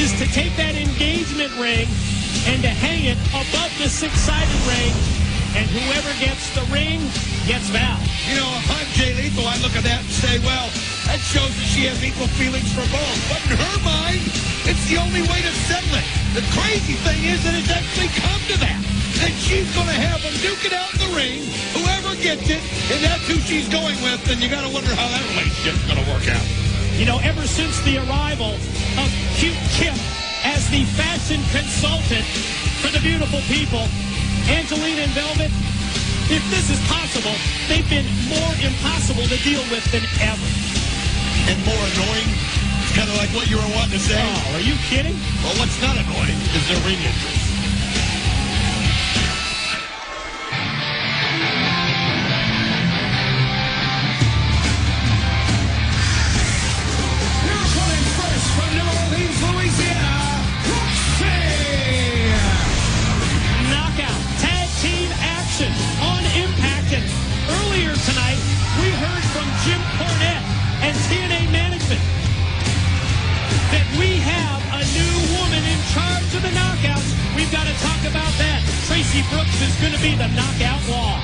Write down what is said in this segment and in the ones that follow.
is to take that engagement ring and to hang it above the six-sided ring, and whoever gets the ring gets Val. You know, if I'm Jay Lethal, I look at that and say, well, that shows that she has equal feelings for both. But in her mind, it's the only way to settle it. The crazy thing is that it's actually come to that. And she's going to have them duke it out in the ring. Whoever gets it, and that's who she's going with, then you got to wonder how that relationship's going to work out. You know, ever since the arrival of Cute Kip as the fashion consultant for the beautiful people, Angelina and Velvet, if this is possible, they've been more impossible to deal with than ever. And more annoying? It's kind of like what you were wanting to say. Oh, are you kidding? Well, what's not annoying is their ring entrance. From New Orleans, Louisiana, Roxy! Knockout tag team action on iMPACT. And earlier tonight, we heard from Jim Cornette and TNA management that we have a new woman in charge of the knockouts. We've got to talk about that. Tracy Brooks is going to be the knockout law.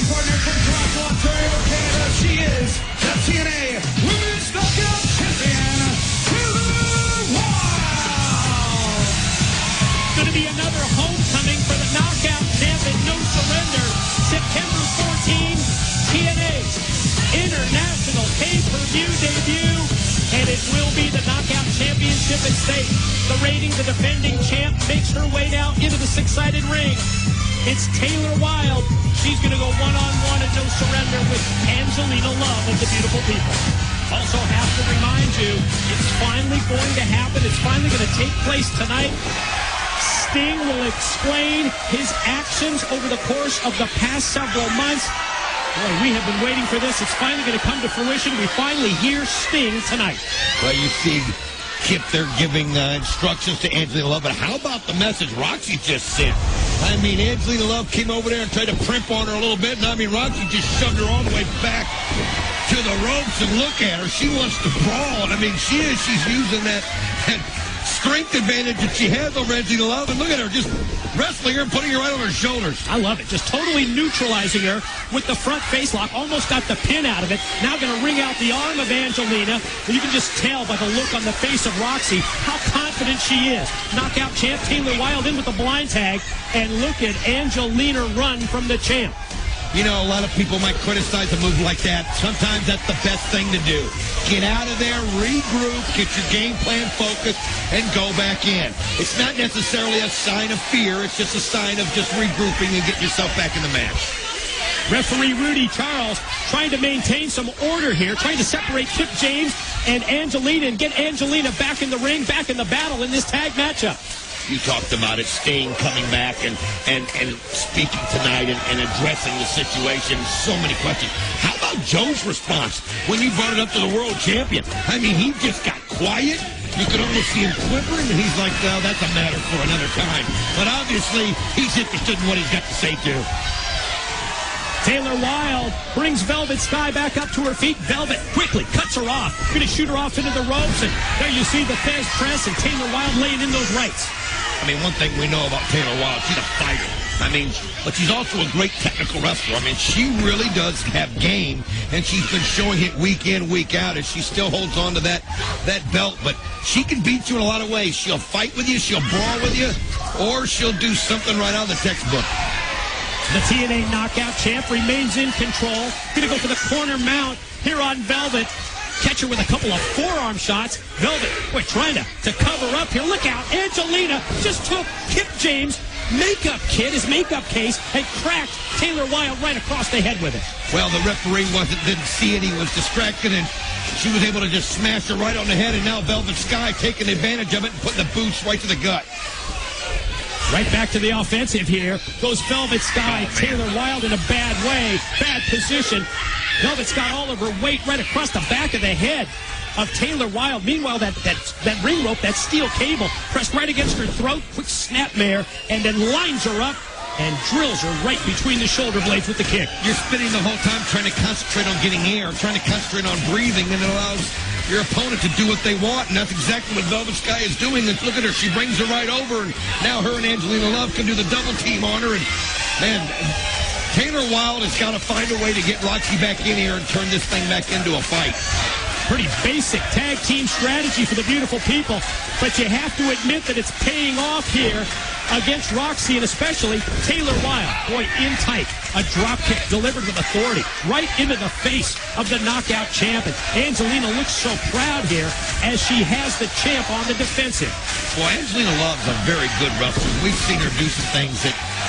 Partner from Toronto, Ontario, Canada, she is the TNA Women's Knockout Champion, Taylor Wilde. Going to be another homecoming for the knockout champ and No Surrender. September 14, TNA's International Pay-Per-View debut, and it will be the knockout championship at stake. The reigning, the defending champ makes her way now into the six-sided ring. It's Taylor Wilde. She's going to go one-on-one at No Surrender with Angelina Love of the beautiful people. Also have to remind you, it's finally going to happen. It's finally going to take place tonight. Sting will explain his actions over the course of the past several months. Boy, we have been waiting for this. It's finally going to come to fruition. We finally hear Sting tonight. Well, you see, Kip, they're giving instructions to Angelina Love, but how about the message Roxy just sent? I mean, Angelina Love came over there and tried to primp on her a little bit, and I mean, Roxy just shoved her all the way back to the ropes, and look at her. She wants to brawl, and I mean, she's using that strength advantage that she has over Angelina Love, and look at her, just wrestling her and putting her right on her shoulders. I love it. Just totally neutralizing her with the front face lock. Almost got the pin out of it. Now going to wring out the arm of Angelina. And you can just tell by the look on the face of Roxy how confident she is. Knockout champ Taylor Wilde in with the blind tag. And look at Angelina run from the champ. You know, a lot of people might criticize a move like that. Sometimes that's the best thing to do. Get out of there, regroup, get your game plan focused, and go back in. It's not necessarily a sign of fear. It's just a sign of just regrouping and getting yourself back in the match. Referee Rudy Charles trying to maintain some order here, trying to separate Kip James and Angelina and get Angelina back in the ring, back in the battle in this tag matchup. You talked about it, Sting coming back and speaking tonight and addressing the situation. So many questions. How about Joe's response when you brought it up to the world champion? I mean, he just got quiet. You could almost see him quivering, and he's like, well, that's a matter for another time. But obviously, he's interested in what he's got to say, too. Taylor Wilde brings Velvet Sky back up to her feet. Velvet quickly cuts her off. Going to shoot her off into the ropes. And there you see the Fez press and Taylor Wilde laying in those rights. I mean, one thing we know about Taylor Wilde, she's a fighter. I mean, but she's also a great technical wrestler. I mean, she really does have game, and she's been showing it week in, week out, and she still holds on to that belt. But she can beat you in a lot of ways. She'll fight with you, she'll brawl with you, or she'll do something right out of the textbook. The TNA Knockout Champ remains in control. Going to go for the corner mount here on Velvet. Catch her with a couple of forearm shots. Velvet, boy, trying to cover up here. Look out. Angelina just took Kip James' makeup kit, his makeup case, and cracked Taylor Wilde right across the head with it. Well, the referee didn't see it. He was distracted, and she was able to just smash her right on the head, and now Velvet Sky taking advantage of it and putting the boots right to the gut. Right back to the offensive here. Goes Velvet Sky. Taylor Wilde in a bad way. Bad position. Velvet's got all of her weight right across the back of the head of Taylor Wilde. Meanwhile, that ring rope, that steel cable, pressed right against her throat. Quick snapmare, and then lines her up and drills her right between the shoulder blades with the kick. You're spinning the whole time trying to concentrate on getting air, trying to concentrate on breathing, and it allows your opponent to do what they want, and that's exactly what Velvet Sky is doing. And look at her. She brings her right over, and now her and Angelina Love can do the double team on her. And, man, Taylor Wilde has got to find a way to get Roxy back in here and turn this thing back into a fight. Pretty basic tag team strategy for the beautiful people, but you have to admit that it's paying off here against Roxy, and especially Taylor Wilde. Boy, in tight. A drop kick delivered with authority right into the face of the knockout champ. And Angelina looks so proud here as she has the champ on the defensive. Well, Angelina Love's a very good wrestler. We've seen her do some things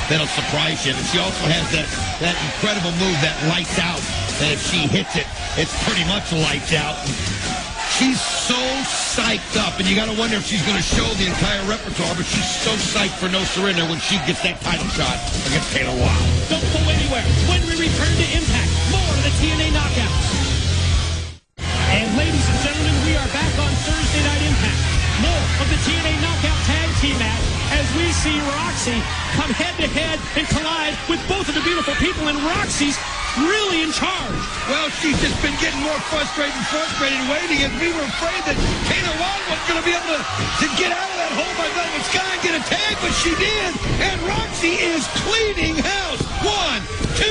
that'll surprise you. And she also has that incredible move, that lights out, that if she hits it, it's pretty much lights out. She's so psyched up, and you got to wonder if she's going to show the entire repertoire, but she's so psyched for No Surrender when she gets that title shot against Taylor Wilde. Don't go anywhere. When we return to Impact, more of the TNA Knockouts. And ladies and gentlemen, we are back on Thursday Night Impact. More of the TNA Knockout Tag Team match as we see Roxy come head-to-head and collide with both of the beautiful people, and Roxy's really in charge. Well, she's just been getting more frustrated waiting, as we were afraid that Taylor Wilde wasn't going to be able to get out of that hole by Velvet Sky and get a tag, but she did, and Roxy is cleaning house. 1, 2,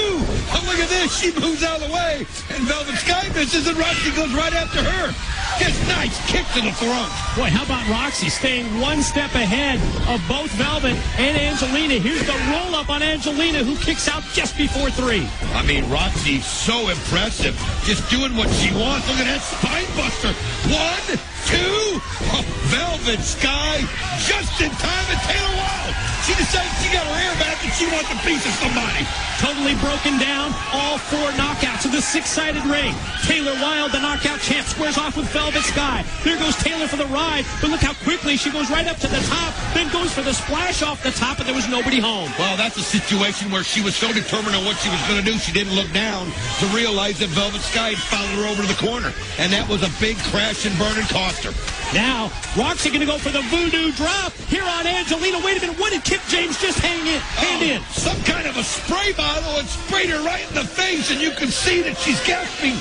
oh, look at this. She moves out of the way, and Velvet Sky misses, and Roxy goes right after her. Just nice kick to the throat. Boy, how about Roxy staying one step ahead of both Velvet and Angelina. Here's the roll-up on Angelina, who kicks out just before 3. I mean, Roxy's so impressive, just doing what she wants. Look at that spine buster. 1, 2, oh, Velvet Sky, just in time, and Taylor Wilde. She decided she got her hair back and she wants a piece of somebody. Totally broken down, all 4 knockouts of the 6-sided ring. Taylor Wilde, the knockout champ, squares off with Velvet Sky. There goes Taylor for the ride, but look how quickly she goes right up to the top, then goes for the splash off the top, and there was nobody home. Well, that's a situation where she was so determined on what she was going to do, she didn't look down to realize that Velvet Sky had followed her over to the corner, and that was a big crash and burn and cost her. Now, Roxy going to go for the voodoo drop here on Angelina. Wait a minute, what did Kip James just hand in? Some kind of a spray bottle, and sprayed her right in the face, and you can see that she's gasping,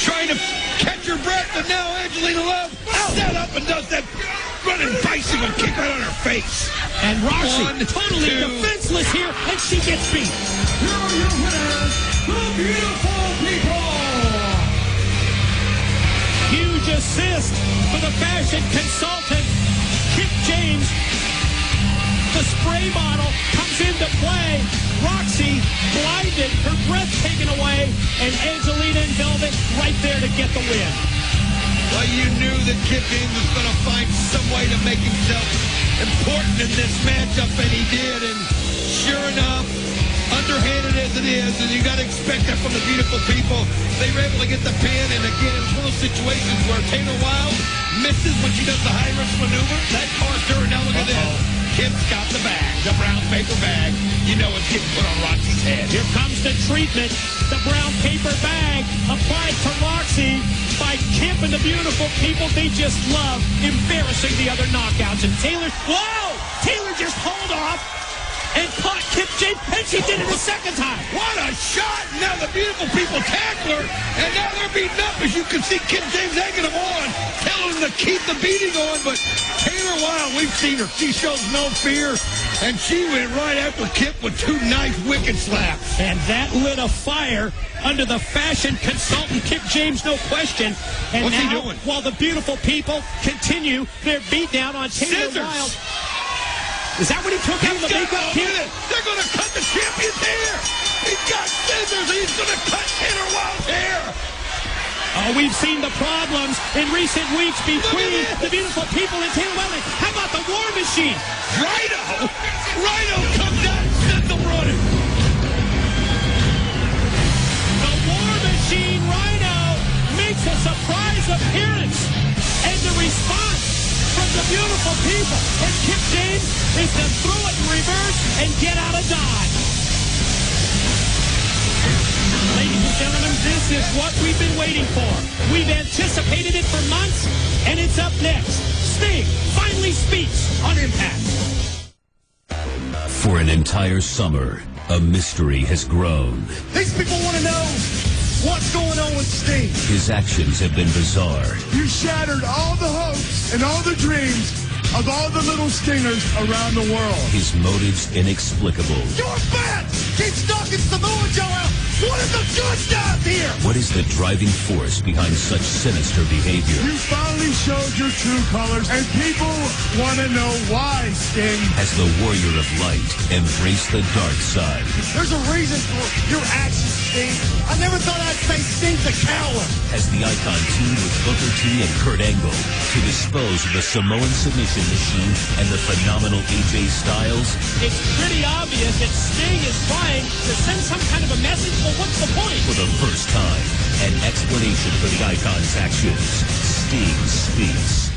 trying to catch her breath, and now Angelina Love set up and does that running bicycle kick right on her face. And Roxy totally defenseless here, and she gets beat. Here are your winners, the beautiful people. Huge assist for the fashion consultant, Kip James. The spray bottle comes into play. Roxy blinded, her breath taken away, and Angelina and Velvet right there to get the win. Well, you knew that Kip James was going to find some way to make himself important in this matchup, and he did. And sure enough, underhanded as it is, and you got to expect that from the beautiful people. They were able to get the pin, and again, it's one of those situations where Taylor Wilde misses when she does the high-risk maneuver. That cost her, and now look at this. Kip's got the bag, the brown paper bag. You know it's getting put on Roxy's head. Here comes the treatment. The brown paper bag applied to Roxy by Kip and the beautiful people. They just love embarrassing the other knockouts. And Taylor, whoa! Taylor just hauled off and caught Kip James, and she did it a second time. What a shot! Now the beautiful people tackle her, and now they're beating up. As you can see, Kip James egging them on, telling them to keep the beating on, but Taylor Wilde, we've seen her. She shows no fear, and she went right after Kip with 2 nice wicked slaps. And that lit a fire under the fashion consultant, Kip James, no question. And what's now, he doing? While the beautiful people continue their beatdown on Taylor Wilde. Is that what he took out of the makeup kit? They're going to cut the champion's hair. He's got scissors. He's going to cut Taylor Wilde's hair. Oh, we've seen the problems in recent weeks between the beautiful people and Taylor Wilde. How about the War Machine? Rhino comes out and sends them running. The War Machine Rhino makes a surprise appearance. And the response from the beautiful people and Kip James is to throw it in reverse and get out of Dodge. Ladies and gentlemen, this is what we've been waiting for. We've anticipated it for months, and it's up next. Sting finally speaks on Impact. For an entire summer, a mystery has grown. These people want to know what's going on with Sting. His actions have been bizarre. You shattered all the hopes and all the dreams of all the little Stingers around the world. His motives inexplicable. You're fat! Keep stalking Samoa Joe out! What is the good stuff here? What is the driving force behind such sinister behavior? You finally showed your true colors, and people want to know why, Sting. Has the warrior of light embraced the dark side? There's a reason for your actions, Sting. I never thought I'd say Sting's a coward. Has the Icon teamed with Booker T and Kurt Angle to dispose of the Samoan submission machine and the phenomenal AJ Styles? It's pretty obvious that Sting is trying to send some kind of a message. Well, what's the point? For the first time, an explanation for the Icon's actions. Sting speaks.